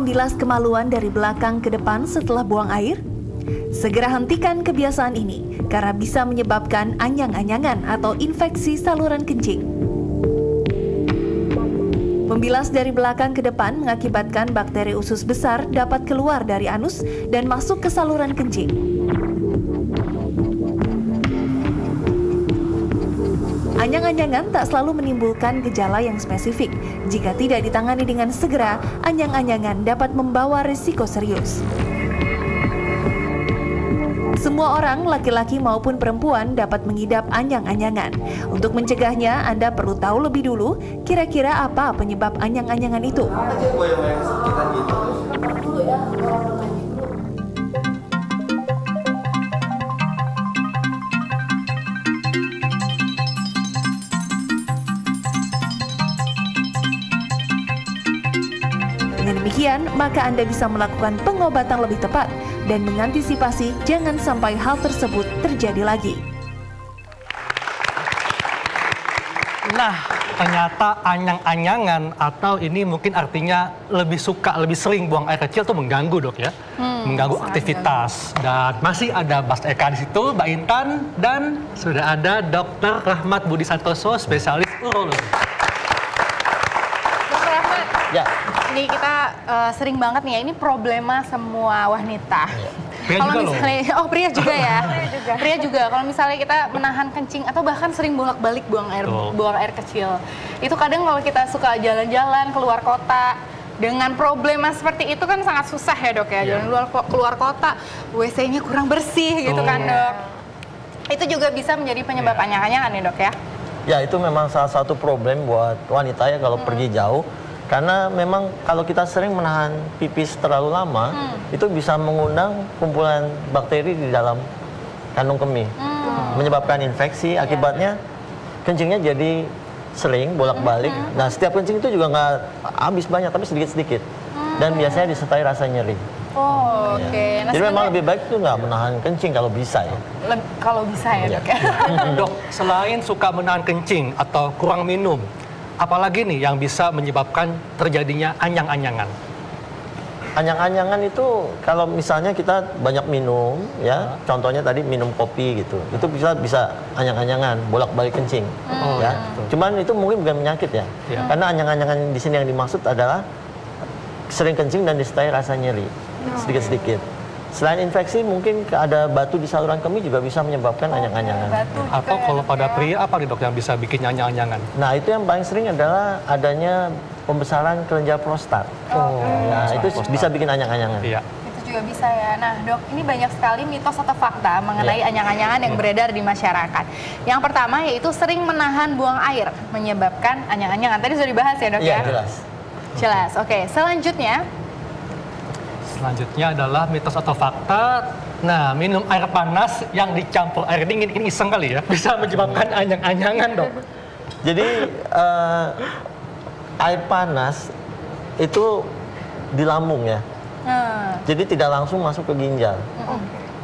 membilas kemaluan dari belakang ke depan setelah buang air? Segera hentikan kebiasaan ini karena bisa menyebabkan anyang-anyangan atau infeksi saluran kencing. Membilas dari belakang ke depan mengakibatkan bakteri usus besar dapat keluar dari anus dan masuk ke saluran kencing. Anyang-anyangan tak selalu menimbulkan gejala yang spesifik. Jika tidak ditangani dengan segera, anyang-anyangan dapat membawa risiko serius. Semua orang, laki-laki maupun perempuan, dapat mengidap anyang-anyangan. Untuk mencegahnya, Anda perlu tahu lebih dulu kira-kira apa penyebab anyang-anyangan itu. Dengan demikian, maka Anda bisa melakukan pengobatan lebih tepat dan mengantisipasi jangan sampai hal tersebut terjadi lagi. Nah, ternyata anyang-anyangan atau ini mungkin artinya lebih sering buang air kecil itu mengganggu, Dok ya. Mengganggu aktivitas. Dan masih ada Mas Eka di situ, Mbak Intan, dan sudah ada Dr. Rahmat Budi Santoso, spesialis urologi. Dr. Rahmat, ya. ini kita sering banget nih ya, ini problema semua wanita. Pria Kalau juga misalnya, oh pria juga ya, pria juga. Kalau misalnya kita menahan kencing atau bahkan sering bolak-balik buang air kecil, itu kadang kalau kita suka jalan-jalan keluar kota dengan problema seperti itu kan sangat susah ya dok ya. Jalan keluar kota, WC-nya kurang bersih gitu kan dok. Itu juga bisa menjadi penyebab anyang-anyangan nih dok ya. Ya itu memang salah satu problem buat wanita ya kalau pergi jauh. Karena memang kalau kita sering menahan pipis terlalu lama, itu bisa mengundang kumpulan bakteri di dalam kandung kemih. Menyebabkan infeksi, akibatnya kencingnya jadi sering, bolak-balik. Nah setiap kencing itu juga nggak habis banyak, tapi sedikit-sedikit. Dan biasanya disertai rasa nyeri. Oh, oke. Nah, jadi memang lebih baik itu nggak menahan kencing kalau bisa ya. Kalau bisa ya dok ya. Dok, selain suka menahan kencing atau kurang minum, apalagi nih yang bisa menyebabkan terjadinya anyang-anyangan? Anyang-anyangan itu kalau misalnya kita banyak minum ya, contohnya tadi minum kopi gitu, itu bisa anyang-anyangan, bolak-balik kencing. Ya. Cuman itu mungkin bukan penyakit ya, karena anyang-anyangan di sini yang dimaksud adalah sering kencing dan disertai rasa nyeri sedikit-sedikit. Selain infeksi, mungkin ada batu di saluran kemih juga bisa menyebabkan anyang-anyangan. Atau kalau pada pria, apa nih dok yang bisa bikin anyang-anyangan? Nah, itu yang paling sering adalah adanya pembesaran kelenjar prostat. Nah, itu bisa bikin anyang-anyangan. Iya. Itu juga bisa ya. Nah dok, ini banyak sekali mitos atau fakta mengenai anyang-anyangan yang beredar di masyarakat. Yang pertama yaitu sering menahan buang air, menyebabkan anyang-anyangan. Tadi sudah dibahas ya dok ya? Iya, jelas. Jelas, oke. Selanjutnya adalah mitos atau fakta. Nah, minum air panas yang dicampur air dingin, ini iseng kali ya, bisa menyebabkan anyang-anyangan dok. Jadi air panas itu di lambung ya. Jadi tidak langsung masuk ke ginjal.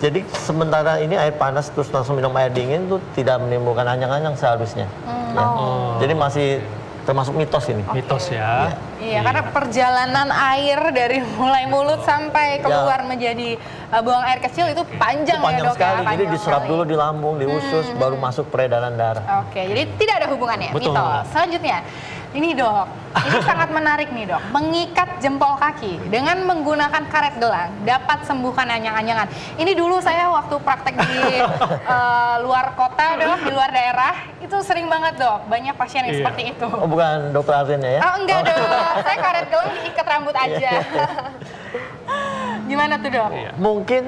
Jadi sementara ini air panas terus langsung minum air dingin itu tidak menimbulkan anyang-anyang seharusnya. Ya. Jadi masih termasuk mitos ini. Mitos ya. Iya, karena perjalanan air dari mulai mulut sampai keluar menjadi buang air kecil itu panjang, itu panjang ya dok sekali. ya? Jadi diserap dulu di lambung, di usus, baru masuk peredaran darah. Oke, jadi tidak ada hubungannya. Betul. Mitos. Selanjutnya, ini dok, ini sangat menarik nih dok. Mengikat jempol kaki dengan menggunakan karet gelang dapat sembuhkan anyang-anyangan. Ini dulu saya waktu praktek di luar kota dok, di luar daerah, itu sering banget dok. Banyak pasien yang seperti itu. Oh bukan dokter Arvin ya? Oh enggak dok, saya karet gelang diikat rambut aja. Gimana tuh dok? Mungkin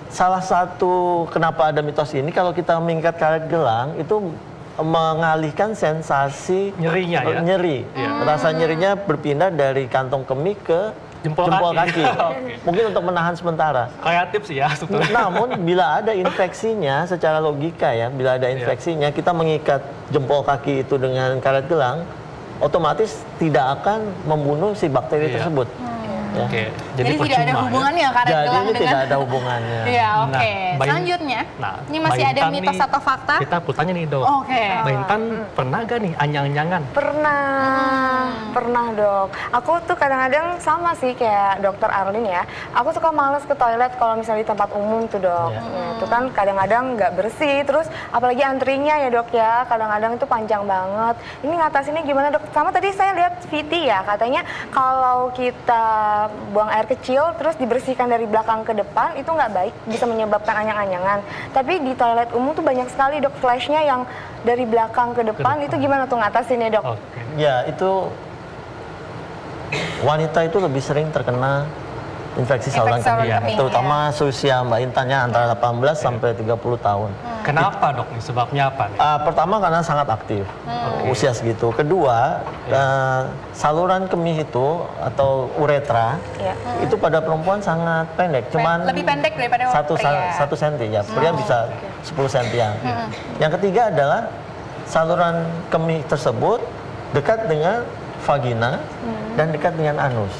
salah satu kenapa ada mitos ini, kalau kita mengikat karet gelang itu mengalihkan sensasi Nyerinya ya? Nyeri. Rasa nyerinya berpindah dari kantong kemih ke jempol kaki. Mungkin untuk menahan sementara. Kreatif sih ya sebetulnya. Namun bila ada infeksinya, secara logika ya, bila ada infeksinya, kita mengikat jempol kaki itu dengan karet gelang, otomatis tidak akan membunuh si bakteri tersebut. Oke, Jadi tidak ada hubungannya karet Jadi gelang ini dengan... tidak ada hubungannya. Iya, oke. Nah, Selanjutnya, ini masih Mbak ada Intan mitos nih, atau fakta? Kita bertanya nih dok. Oke. Mbak Intan pernah gak nih anyang-anyangan? Pernah dok. Aku tuh kadang-kadang sama sih kayak dokter Arlin ya. Aku suka males ke toilet kalau misalnya di tempat umum tuh dok. Itu kan kadang-kadang nggak bersih. Terus apalagi antrinya ya dok ya. Kadang-kadang itu panjang banget. Ini ngatasinnya gimana dok? Sama tadi saya lihat VT ya. Katanya kalau kita buang air kecil terus dibersihkan dari belakang ke depan itu nggak baik. Bisa menyebabkan anyang-anyangan. Tapi di toilet umum tuh banyak sekali dok flashnya yang dari belakang ke depan. Itu gimana tuh ngatasinnya dok? Oke. Ya, itu wanita itu lebih sering terkena infeksi saluran kemih, terutama usia Mbak Intannya antara 18 sampai 30 tahun. Kenapa dok nih? Sebabnya apa nih? Pertama karena sangat aktif usia segitu. Kedua, saluran kemih itu atau uretra itu pada perempuan sangat pendek, cuman lebih pendek daripada pria. 1 senti ya. Pria bisa 10 sentian. Yang ketiga adalah saluran kemih tersebut dekat dengan vagina dan dekat dengan anus.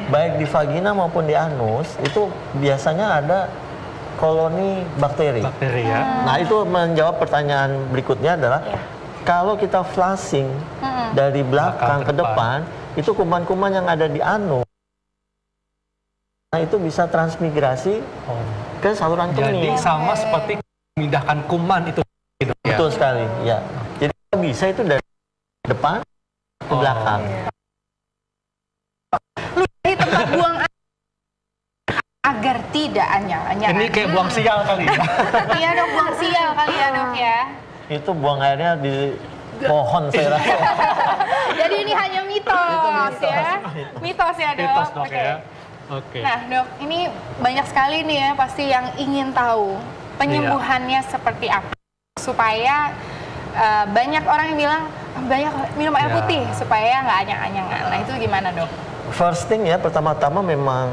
Baik di vagina maupun di anus itu biasanya ada koloni bakteri. Bakteri ya. Nah itu menjawab pertanyaan berikutnya adalah kalau kita flushing dari belakang ke depan itu kuman-kuman yang ada di anus, nah itu bisa transmigrasi ke saluran kemih. Jadi sama seperti memindahkan kuman itu. Betul sekali, ya. Jadi bisa itu dari depan ke belakang. Lu dari tempat buang air agar tidak anyang-anyangan. Ini kayak buang sial kali ya. Iya dok, buang sial kali ya dok ya. Itu buang airnya di pohon saya rasa. Jadi ini hanya mitos ya. Mitos ya dok. Mitos dok ya. Oke. Nah dok, ini banyak sekali nih ya pasti yang ingin tahu penyembuhannya seperti apa. Supaya banyak orang yang bilang banyak minum air putih supaya nggak anyang-anyangan. Nah itu gimana dok? First thing ya, pertama-tama memang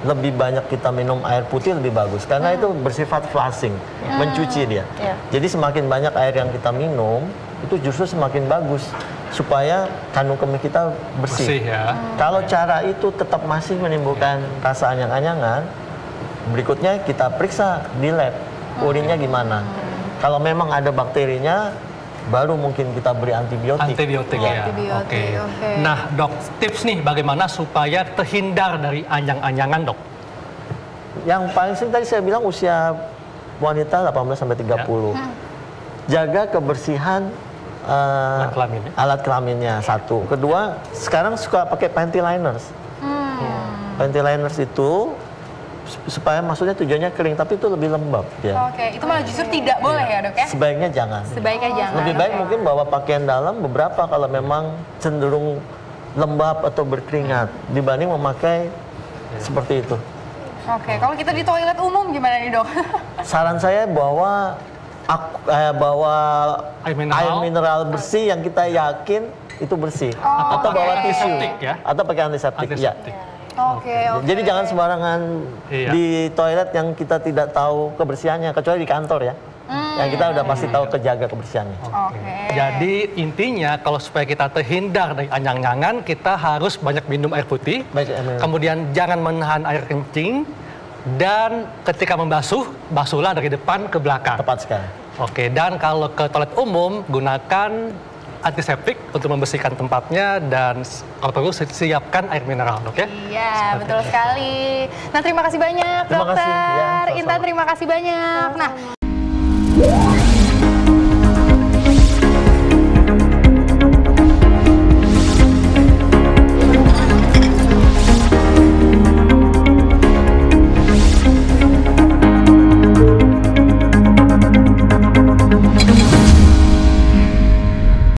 lebih banyak kita minum air putih lebih bagus karena itu bersifat flushing, mencuci dia. Jadi semakin banyak air yang kita minum itu justru semakin bagus supaya kandung kemih kita bersih. Ya. Kalau cara itu tetap masih menimbulkan rasa anyang-anyangan, berikutnya kita periksa di lab urinnya gimana. Kalau memang ada bakterinya, baru mungkin kita beri antibiotik. Antibiotik ya. Oke. Nah dok, tips nih bagaimana supaya terhindar dari anyang-anyangan dok? Yang paling sering tadi saya bilang usia wanita 18 sampai 30. Jaga kebersihan alat kelaminnya satu. Kedua, sekarang suka pakai panty liners. Panty liners itu supaya maksudnya tujuannya kering, tapi itu lebih lembab ya. Oke, itu malah justru tidak boleh ya dok ya? Sebaiknya jangan. Sebaiknya jangan. Lebih baik mungkin bawa pakaian dalam beberapa kalau memang cenderung lembab atau berkeringat dibanding memakai seperti itu. Oke, kalau kita di toilet umum gimana nih dok? Saran saya bawa air mineral bersih yang kita yakin itu bersih, atau bawa tisu, atau pakai antiseptik. Ya. Oke. Jadi jangan sembarangan di toilet yang kita tidak tahu kebersihannya, kecuali di kantor ya. Yang kita udah pasti tahu kejaga kebersihannya. Jadi intinya kalau supaya kita terhindar dari anyang-anyangan, kita harus banyak minum air putih. Kemudian jangan menahan air kencing. Dan ketika membasuh, basuhlah dari depan ke belakang. Tepat sekali. Oke, dan kalau ke toilet umum, gunakan antiseptik untuk membersihkan tempatnya dan kalau perlu siapkan air mineral, dok ya? Iya, betul sekali. Nah, terima kasih banyak, dokter. Terima kasih. Ya, Intan, terima kasih banyak. Nah.